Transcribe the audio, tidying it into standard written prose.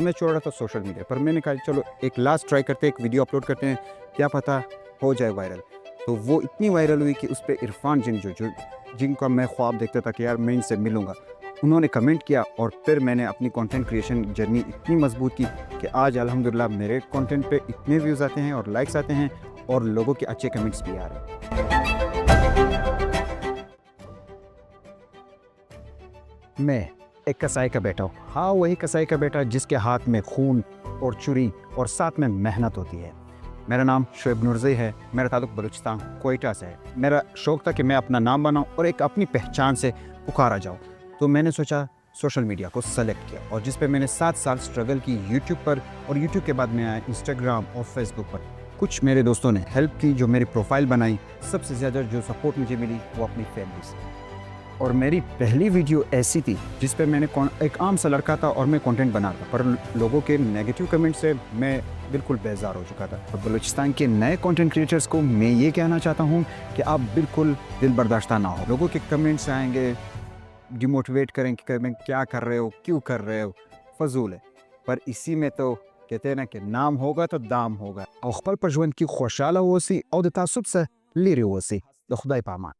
मैं छोड़ रहा था सोशल मीडिया पर। मैंने कहा चलो एक लास्ट ट्राई करते हैं, एक वीडियो अपलोड करते हैं, क्या पता हो जाए वायरल। तो वो इतनी वायरल हुई कि उस पे इरफान जिन जो जिनका मैं ख्वाब देखता था कि यार मैं इनसे मिलूँगा, उन्होंने कमेंट किया और फिर मैंने अपनी कंटेंट क्रिएशन जर्नी इतनी मजबूत की कि आज अल्हम्दुलिल्लाह मेरे कंटेंट पे इतने व्यूज़ आते हैं और लाइक्स आते हैं और लोगों के अच्छे कमेंट्स भी आ रहे हैं। मैं एक कसाई का बेटा हूँ। हाँ, वही कसाई का बेटा जिसके हाथ में खून और छुरी और साथ में मेहनत होती है। मेरा नाम शोएब नूरज़ई है। मेरा ताल्लुक बलूचिस्तान कोयटा से है। मेरा शौक़ था कि मैं अपना नाम बनाऊँ और एक अपनी पहचान से पुकारा जाऊँ। तो मैंने सोचा सोशल मीडिया को सेलेक्ट किया और जिस पे मैंने 7 साल स्ट्रगल की यूट्यूब पर, और यूट्यूब के बाद मैं आया इंस्टाग्राम और फेसबुक पर। कुछ मेरे दोस्तों ने हेल्प की, जो मेरी प्रोफाइल बनाई। सबसे ज़्यादा जो सपोर्ट मुझे मिली वो अपनी फैमिली से। और मेरी पहली वीडियो ऐसी थी जिस पे मैंने एक आम सा लड़का था और मैं कंटेंट बना रहा था, पर लोगों के नेगेटिव कमेंट से मैं बिल्कुल बेजार हो चुका था। तो बलूचिस्तान के नए कंटेंट क्रिएटर्स को मैं ये कहना चाहता हूँ कि आप बिल्कुल दिल बर्दाश्ता ना हो। लोगों के कमेंट्स आएंगे, डिमोटिवेट करेंगे कि मैं क्या कर रहे हो, क्यों कर रहे हो, फजूल है। पर इसी में तो कहते हैं ना कि नाम होगा तो दाम होगा। और खपल पर जुन की खुशाला होसी और तासुब से लिरी होसी। खुदाई पामान।